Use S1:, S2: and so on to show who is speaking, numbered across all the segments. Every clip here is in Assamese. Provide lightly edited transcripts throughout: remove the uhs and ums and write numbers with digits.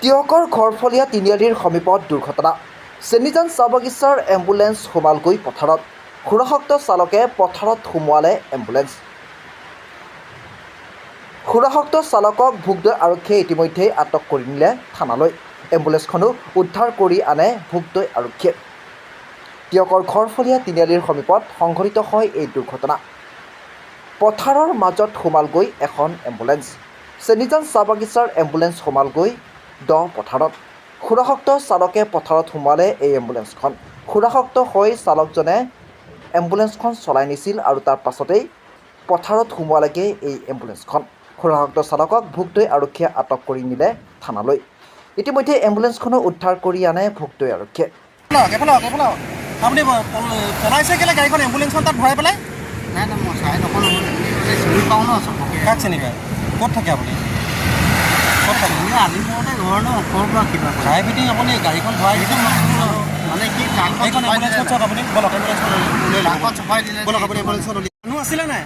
S1: তিয়কৰ ঘৰফলীয়া তিনিআলিৰ সমীপত দুৰ্ঘটনা। চেনিজান চাহ বাগিচাৰ এম্বুলেন্স সোমালগৈ পথাৰত। সুৰাসক্ত চালকে পথাৰত সোমোৱালে এম্বুলেন্স। সুৰাসক্ত চালকক ভোগদৈ আৰক্ষীয়ে ইতিমধ্যে আটক কৰি নিলে থানালৈ। এম্বুলেন্সখনো উদ্ধাৰ কৰি আনে ভোগদৈ আৰক্ষীয়ে। তিয়কৰ ঘৰফলীয়া তিনিআলিৰ সমীপত সংঘটিত হয় এই দুৰ্ঘটনা। পথাৰৰ মাজত সোমালগৈ এখন এম্বুলেন্স। চেনিজান চাহ বাগিচাৰ এম্বুলেন্স সোমালগৈ পথাৰত। সুৰাসক্ত চালকে পথাৰত সোমোৱালে এই এম্বুলেন্সখন। সুৰাসক্ত হৈ চালকজনে এম্বুলেন্সখন চলাই নিছিল আৰু তাৰ পাছতেই পথাৰত সোমোৱালেগৈ এই এম্বুলেন্সখন। সুৰাসক্ত চালকক ভোগদৈ আৰক্ষীয়ে আটক কৰি নিলে থানালৈ। ইতিমধ্যে এম্বুলেন্সখনো উদ্ধাৰ কৰি আনে ভোগদৈ আৰক্ষীয়ে।
S2: আপুনি পলাইছে কেলে গাড়ীখন এম্বুলেন্সখন তাত ভৰাই পেলাই?
S3: নাই নাই মই চাই নকওঁ চিনি পাওঁ ন চবকে।
S2: কাক চিনি পায়? ক'ত থাকে আপুনি? ক'ত থাকে?
S3: আলিমূৰতে ঘৰ ন ওপৰৰ পৰা কিবা
S2: চাই ফিটিং আপুনি গাড়ীখন ভৰাই দিছে
S3: মানে কি
S2: এইখন এম্বুলেন্সখন চাওক আপুনি বলক এম্বুলেন্সখন
S3: টাংখন চপাই দিলে
S2: বলক আপুনি এম্বুলেন্সখন মানুহ আছিলে নাই?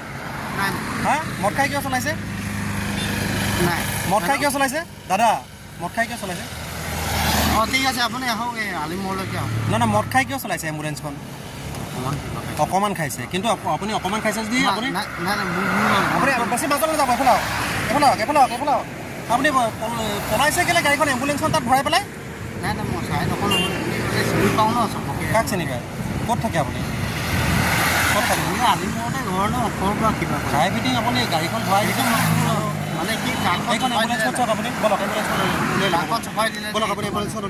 S3: নাই
S2: হা মদ খাই কিয় চলাইছে?
S3: নাই
S2: মদ খাই কিয় চলাইছে? দাদা মদ খাই কিয় চলাইছে?
S3: অঁ ঠিক আছে আপুনি আহক এই আলিমূৰলৈকে আহক।
S2: নাই মদ খাই কিয় চলাইছে এম্বুলেন্সখন? অকণমান খাইছে কিন্তু আপুনি অকণমান খাইছে যদি আপুনি
S3: নাই নাই
S2: আপুনি বেছি মাজলৈ যাব এইফালে এইফালে আপুনি পলাইছে কেলে গাড়ীখন এম্বুলেন্সখন তাত ভৰাই পেলাই?
S3: নাই নাই মই চাই নকওঁ চিনি পাওঁ ন চবকে।
S2: কাক চিনি পায়? ক'ত থাকে আপুনি? ক'ত থাকে?
S3: আলিমূৰতে ঘৰ ন ওপৰৰ পৰা কিবা
S2: চাই ফিটিং আপুনি গাড়ীখন ভৰাই দিছে
S3: মানে কি
S2: এইখন এম্বুলেন্সখন চাওক আপুনি বলক এম্বুলেন্সখন
S3: টাংখন চপাই দিলে
S2: বলক আপুনি এম্বুলেন্সখন